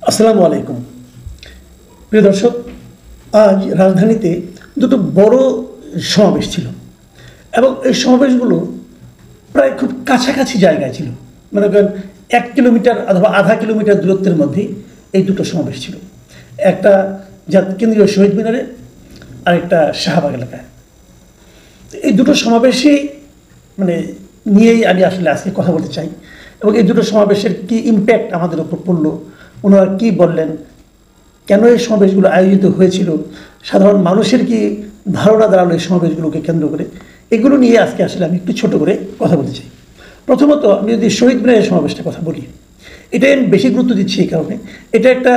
আসসালামু আলাইকুম। প্রিয় দর্শক, আজ রাজধানীতে দুটো বড় সমাবেশ ছিল এবং এই সমাবেশগুলো প্রায় খুব কাছাকাছি জায়গায় ছিল। মনে করেন 1 কিলোমিটার অথবা আধা কিলোমিটার দূরত্বের মধ্যেই এই দুটো সমাবেশ ছিল। একটা কেন্দ্রীয় শহীদ মিনারে আর একটা শাহবাগ এলাকায়। এই দুটো সমাবেশেই নিয়েই আমি আসলে আজকে কথা বলতে চাই এবং এই দুটো সমাবেশের কী ইম্প্যাক্ট আমাদের উপর পড়লো, ওনারা কী বললেন, কেন এই সমাবেশগুলো আয়োজিত হয়েছিল, সাধারণ মানুষের কি ধারণা দাঁড়ালো এই সমাবেশগুলোকে কেন্দ্র করে, এগুলো নিয়ে আজকে আসলে আমি একটু ছোট করে কথা বলতে চাই। প্রথমত আমি যদি শহীদ মিনারের সমাবেশটা কথা বলি, এটাই আমি বেশি গুরুত্ব দিচ্ছি এই কারণে, এটা একটা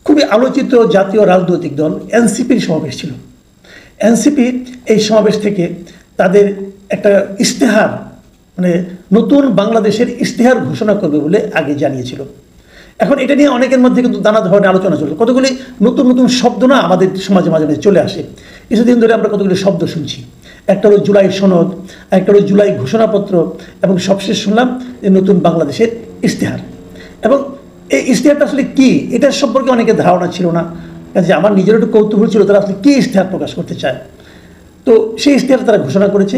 খুবই আলোচিত জাতীয় রাজনৈতিক দল এনসিপির সমাবেশ ছিল। এনসিপি এই সমাবেশ থেকে তাদের একটা ইশতেহার নতুন বাংলাদেশের ইশতেহার ঘোষণা করবে বলে আগে জানিয়েছিল। এখন এটা নিয়ে অনেকের মধ্যে কিন্তু নানা ধরনের আলোচনা চলছে। কতগুলি নতুন নতুন শব্দ না আমাদের সমাজে মাঝে মাঝে চলে আসে। কিছুদিন ধরে আমরা কতগুলি শব্দ শুনছি। একটা হলো জুলাই সনদ, একটা হলো জুলাই ঘোষণাপত্র এবং সবশেষ শুনলাম যে নতুন বাংলাদেশের ইশতেহার। এবং এই ইশতেহারটা আসলে কী, এটার সম্পর্কে অনেকের ধারণা ছিল না। কাজে আমার নিজের একটু কৌতূহল ছিল তারা আসলে কী ইশতেহার প্রকাশ করতে চায়। তো সেই ইশতেহার তারা ঘোষণা করেছে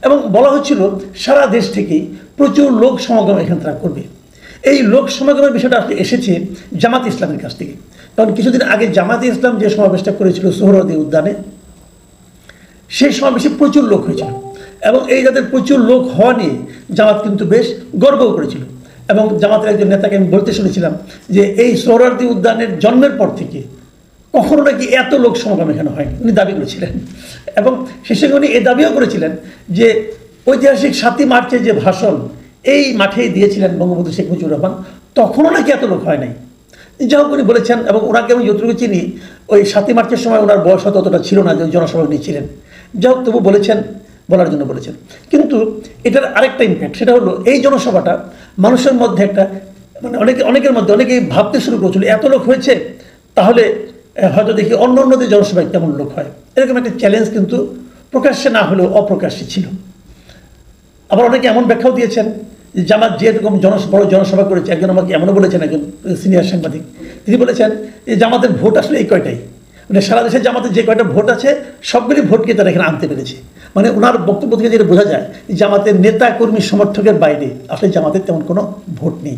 এবং বলা হচ্ছিল সারা দেশ থেকেই প্রচুর লোক সমাগম এখানে তারা করবে। এই লোক সমাগমের বিষয়টা আসলে এসেছে জামাত ইসলামের কাছ থেকে। কারণ কিছুদিন আগে জামাতে ইসলাম যে সমাবেশটা করেছিল সোহরাওয়ার্দী উদ্যানে, সেই সমাবেশে প্রচুর লোক হয়েছিল এবং এই যাদের প্রচুর লোক হওয়া নিয়ে জামাত কিন্তু বেশ গর্বও করেছিল। এবং জামাতের একজন নেতাকে আমি বলতে শুনেছিলাম যে এই সোহরাওয়ার্দী উদ্যানের জন্মের পর থেকে কখনো নাকি এত লোক সমাগম এখানে হয়নি, উনি দাবি করেছিলেন। এবং শেষে উনি এই দাবিও করেছিলেন যে ঐতিহাসিক 7ই মার্চের যে ভাষণ এই মাঠেই দিয়েছিলেন বঙ্গবন্ধু শেখ মুজিবুর রহমান, তখনও নাকি এত লোক হয় নাই। যা হোক উনি বলেছেন, এবং ওনাকে আমি যতটুকু চিনি ওই 7ই মার্চের সময় ওনার বয়স হয়তো অতটা ছিল না যে জনসভা উনি ছিলেন। যা হোক তবু বলেছেন, বলার জন্য বলেছেন। কিন্তু এটার আরেকটা ইম্প্যাক্ট, সেটা হলো এই জনসভাটা মানুষের মধ্যে একটা অনেকের মধ্যে অনেকেই ভাবতে শুরু করেছিল এত লোক হয়েছে, তাহলে হয়তো দেখি অন্য অন্যদের জনসভায় কেমন লোক হয়। এরকম একটা চ্যালেঞ্জ কিন্তু প্রকাশ্যে না হলেও অপ্রকাশ্যে ছিল। আবার অনেকে এমন ব্যাখ্যাও দিয়েছেন যে জামাত যেরকম বড় জনসভা করেছে, একজন আমাকে এমনও বলেছেন, একজন সিনিয়র সাংবাদিক, তিনি বলেছেন যে জামাতের ভোট আসলে এই কয়টাই, সারা দেশে জামাতের যে কয়টা ভোট আছে সবগুলি ভোটকে তারা এখানে আনতে পেরেছে। ওনার বক্তব্য থেকে যেটা বোঝা যায় জামাতের নেতা কর্মী সমর্থকের বাইরে আসলে জামাতের তেমন কোনো ভোট নেই।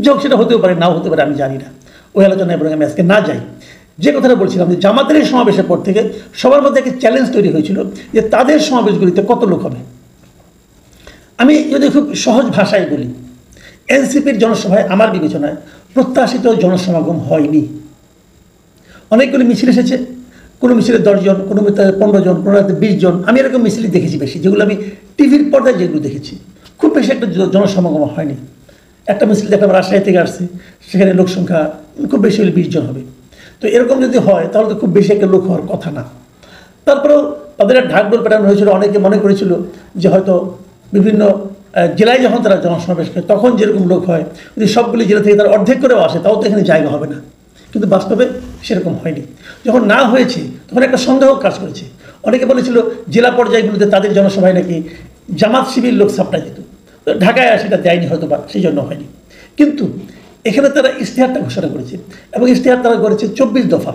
যোগ সেটা হতেও পারে, নাও হতে পারে, আমি জানি না, ওই আলোচনায় বরং আমি আজকে না যাই। যে কথাটা বলছিলাম যে জামাতের এই সমাবেশের পর থেকে সবার মধ্যে একটা চ্যালেঞ্জ তৈরি হয়েছিল যে তাদের সমাবেশগুলিতে কত লোক হবে। আমি যদি খুব সহজ ভাষায় বলি, এনসিপির জনসভায় আমার বিবেচনায় প্রত্যাশিত জনসমাগম হয়নি। অনেকগুলি মিছিল এসেছে, কোনো মিছিলে 10 জন, কোনো মিছিলে 15 জন, কোনো 20 জন, আমি এরকম মিছিলই দেখেছি বেশি, যেগুলো আমি টিভির পর্দায় যেগুলো দেখেছি। খুব বেশি একটা জনসমাগম হয়নি। একটা মিছিল দেখলাম রাজশাহী থেকে আসছে, সেখানে লোক সংখ্যা খুব বেশি হলে 20 জন হবে। তো এরকম যদি হয় তাহলে তো খুব বেশি একটা লোক হওয়ার কথা না। তারপরেও তাদের ঢাকঢোল পেটানো হয়েছিল। অনেকে মনে করেছিল যে হয়তো বিভিন্ন জেলায় যখন তারা জনসমাবেশ করে তখন যেরকম লোক হয়, যদি সবগুলি জেলা থেকে তারা অর্ধেক করেও আসে তাও তো এখানে জায়গা হবে না। কিন্তু বাস্তবে সেরকম হয়নি। যখন না হয়েছে তখন একটা সন্দেহ কাজ করেছে। অনেকে বলেছিল জেলা পর্যায়গুলোতে তাদের জনসভায় নাকি জামাত শিবির লোক সাপটা যেত, ঢাকায় সেটা দেয়নি হয়তো বা, সেই জন্য হয়নি। কিন্তু এখানে তারা ইশতেহারটা ঘোষণা করেছে এবং ইশতেহার তারা করেছে 24 দফা।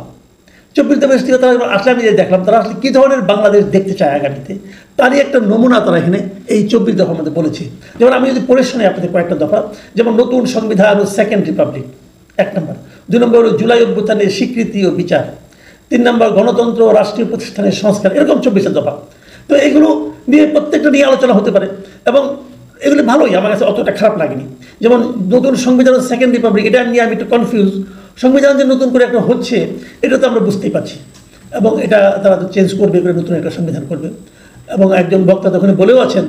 24 দফা ইশতেহার তারা আসলে আমি যে দেখলাম তারা আসলে কী ধরনের বাংলাদেশ দেখতে চায় আগামীতে, তারই একটা নমুনা তারা এখানে এই 24 দফার মধ্যে বলেছে। যেমন আমি যদি পড়ে শোনাই আপনাদের কয়েকটা দফা, যেমন নতুন সংবিধান ও সেকেন্ড রিপাবলিক 1 নম্বর, 2 নম্বর হলো জুলাই অভ্যুত্থানের স্বীকৃতি ও বিচার, 3 নম্বর গণতন্ত্র ও রাষ্ট্রীয় প্রতিষ্ঠানের সংস্কার, এরকম 24 দফা। তো এগুলো নিয়ে প্রত্যেকটা নিয়ে আলোচনা হতে পারে এবং এগুলি ভালোই, আমার কাছে অতটা খারাপ লাগেনি। যেমন নতুন সংবিধান ও সেকেন্ড রিপাবলিক, এটা নিয়ে আমি একটু কনফিউজ। সংবিধান যে নতুন করে একটা হচ্ছে এটা তো আমরা বুঝতেই পারছি, এবং এটা তারা তো চেঞ্জ করবে, করে নতুন একটা সংবিধান করবে। এবং একজন বক্তা তখন বলেওছেন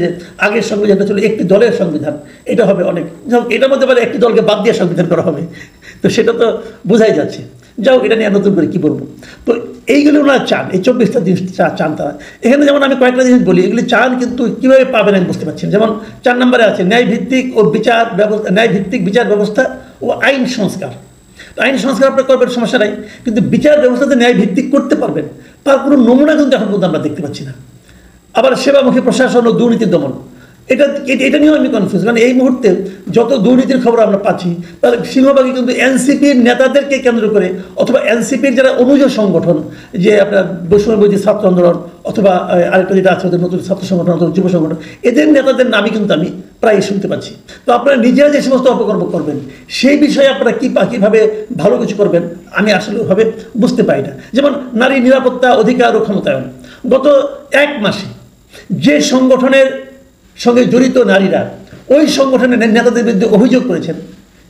যে আগের সংবিধানটা ছিল একটি দলের সংবিধান, এটা হবে অনেক, এটার মধ্যে বলে একটি দলকে বাদ দিয়ে সংবিধান করা হবে, তো সেটা তো বোঝাই যাচ্ছে। যাও, এটা নিয়ে নতুন করে কী বলবো। তো এইগুলো ওনারা চান, এই 24টা জিনিস চান তারা। এখানে যেমন আমি কয়েকটা জিনিস বলি, এগুলি চান কিন্তু কীভাবে পাবেন আমি বুঝতে পারছি। যেমন 4 নম্বরে আছে ন্যায়ভিত্তিক বিচার ব্যবস্থা ও আইন সংস্কার। আইন সংস্কার আপনার করবেন, সমস্যা নাই, কিন্তু বিচার ব্যবস্থাতে ন্যায়ভিত্তিক করতে পারবেন তার কোনো নমুনা কিন্তু এখন পর্যন্ত আমরা দেখতে পাচ্ছি না। আবার সেবামুখী প্রশাসন ও দুর্নীতি দমন, এটা নিয়েও আমি কনফিউজ, কারণ এই মুহূর্তে যত দুর্নীতির খবর আমরা পাচ্ছি তার সিংহভাগই কিন্তু এনসিপির নেতাদেরকে কেন্দ্র করে, অথবা এনসিপির যারা অনুযায়ী সংগঠন, যে আপনার বৈষম্যবিরোধী ছাত্র আন্দোলন অথবা আরেকটা যেটা আছে ওদের নতুন ছাত্র সংগঠন অথবা যুব সংগঠন, এদের নেতাদের নামই কিন্তু আমি প্রায় শুনতে পাচ্ছি। তো আপনারা নিজেরা যে সমস্ত অপকর্ম করবেন সেই বিষয়ে আপনারা কীভাবে ভালো কিছু করবেন আমি আসলে ভাবে বুঝতে পারি না। যেমন নারী নিরাপত্তা, অধিকার ও ক্ষমতায়ন, গত 1 মাসে যে সংগঠনের সঙ্গে জড়িত নারীরা ওই সংগঠনের নেতাদের বিরুদ্ধে অভিযোগ করেছেন,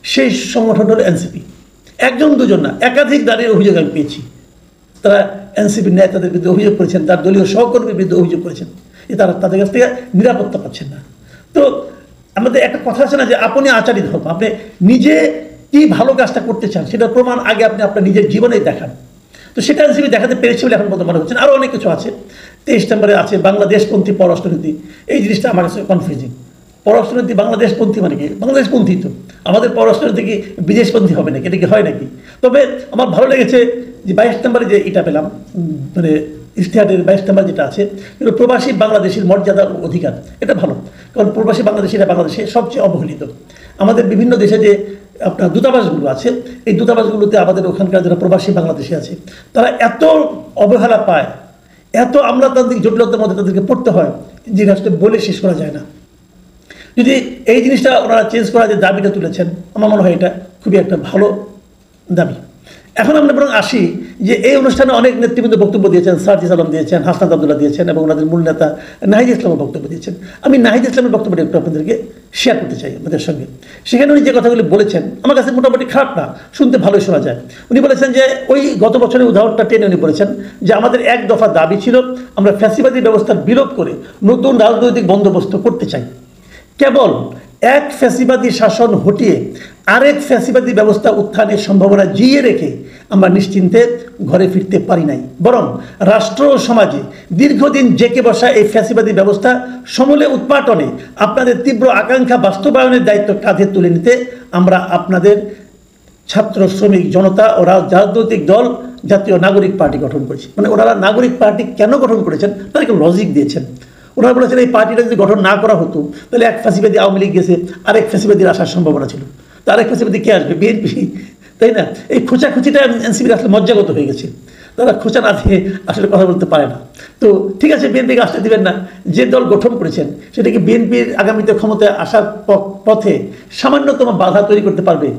সেই সংগঠন হলো এনসিপি। 1 2 না, একাধিক নারীর অভিযোগ আমি পেয়েছি। তারা এনসিপির নেতাদের বিরুদ্ধে অভিযোগ করেছেন, তার দলীয় সহকর্মীর বিরুদ্ধে অভিযোগ করেছেন যে তারা তাদের কাছ থেকে নিরাপত্তা পাচ্ছেন না। তো আমাদের একটা কথা আছে না যে আপনি আচারী ধর্ম, আপনি নিজে কি ভালো কাজটা করতে চান সেটার প্রমাণ আগে আপনি আপনার নিজের জীবনেই দেখান। তো সেটা এনসিপি দেখাতে পেরেছে বলে এখন মনে হচ্ছে। আরও অনেক কিছু আছে। 23 নম্বরে আছে বাংলাদেশপন্থী পররাষ্ট্রনীতি। এই জিনিসটা আমার কাছে কনফিউজিং। পররাষ্ট্রনীতি বাংলাদেশপন্থী মানে কি? বাংলাদেশপন্থী তো, আমাদের পররাষ্ট্রনীতি কি বিদেশপন্থী হবে নাকি? এটা কি হয় নাকি? তবে আমার ভালো লেগেছে যে 22 নম্বরে যে এটা পেলাম, মানে ইশতেহারের 22 নম্বর যেটা আছে, কিন্তু প্রবাসী বাংলাদেশের মর্যাদা ও অধিকার, এটা ভালো। কারণ প্রবাসী বাংলাদেশিরা বাংলাদেশে সবচেয়ে অবহেলিত। আমাদের বিভিন্ন দেশে যে আপনার দূতাবাসগুলো আছে, এই দূতাবাসগুলোতে আমাদের ওখানকার যারা প্রবাসী বাংলাদেশি আছে তারা এত অবহেলা পায়, এত আমলাতান্ত্রিক জটিলতার মধ্যে তাদেরকে পড়তে হয় যে আসলে বলে শেষ করা যায় না। যদি এই জিনিসটা ওনারা চেঞ্জ করা যে দাবিটা তুলেছেন, আমার মনে হয় এটা খুবই একটা ভালো দাবি। এখন আমরা বরং আসি যে এই অনুষ্ঠানে অনেক নেতৃবৃন্দ বক্তব্য দিয়েছেন, সার্জিস আলম দিয়েছেন, হাসনাত আবদুল্লাহ দিয়েছেন, এবং ওনাদের মূল নেতা নাহিদ ইসলামের বক্তব্য দিয়েছেন। আমি নাহিদ ইসলামের বক্তব্যটা একটু আপনাদেরকে শেয়ার করতে চাই আপনাদের সঙ্গে। সেখানে উনি যে কথাগুলি বলেছেন আমার কাছে মোটামুটি খারাপ না, শুনতে ভালোই শোনা যায়। উনি বলেছেন যে ওই গত বছরের উদাহরণটা টেনে উনি বলেছেন যে আমাদের 1 দফা দাবি ছিল, আমরা ফ্যাসিবাদী ব্যবস্থার বিলোপ করে নতুন রাজনৈতিক বন্দোবস্ত করতে চাই। কেবল এক ফ্যাসিবাদী শাসন হটিয়ে আরেক ফ্যাসিবাদী ব্যবস্থা উত্থানের সম্ভাবনা জিয়ে রেখে আমরা নিশ্চিন্তে ঘরে ফিরতে পারি নাই, বরং রাষ্ট্র ও সমাজে দীর্ঘদিন জেঁকে বসা এই ফ্যাসিবাদী ব্যবস্থা সমূলে উৎপাটনে আপনাদের তীব্র আকাঙ্ক্ষা বাস্তবায়নের দায়িত্ব কাঁধে তুলে নিতে আমরা আপনাদের ছাত্র, শ্রমিক, জনতা ও রাজনৈতিক দল জাতীয় নাগরিক পার্টি গঠন করেছি। মানে ওনারা নাগরিক পার্টি কেন গঠন করেছেন তার একটা লজিক দিয়েছেন। ওনারা বলেছেন এই পার্টিটা যদি গঠন না করা হতো তাহলে এক ফ্যাসিবাদী আওয়ামী লীগ গেছে, আরেক ফ্যাসিবাদীর আসার সম্ভাবনা ছিল। তো আরেক ফ্যাসিবাদী কে আসবে? বিএনপি, তাই না? এই খোঁচাখুচিটা এনসিপির আসলে মজ্জাগত হয়ে গেছে। তারা খোঁচা না দিয়ে আসলে কথা বলতে পারে না। তো ঠিক আছে, বিএনপিকে আসতে দিবেন না, যে দল গঠন করেছেন সেটা কি বিএনপির আগামীতে ক্ষমতায় আসার পথে সামান্যতম বাধা তৈরি করতে পারবে?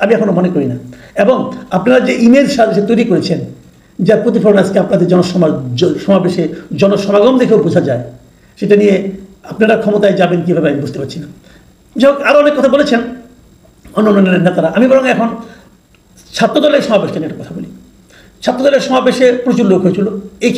আমি এখনো মনে করি না। এবং আপনারা যে ইমেজ সাজে তৈরি করেছেন, যার প্রতিফলন আজকে আপনাদের সমাবেশে জনসমাগম দেখেও বোঝা যায়, সেটা নিয়ে আপনারা ক্ষমতায় যাবেন কীভাবে আমি বুঝতে পারছি না। যাই হোক, আরও অনেক কথা বলেছেন অন্য নেতারা। আমি বরং এখন ছাত্রদলের সমাবেশটা নিয়ে একটা কথা বলি। ছাত্রদলের সমাবেশে প্রচুর লোক হয়েছিল। এই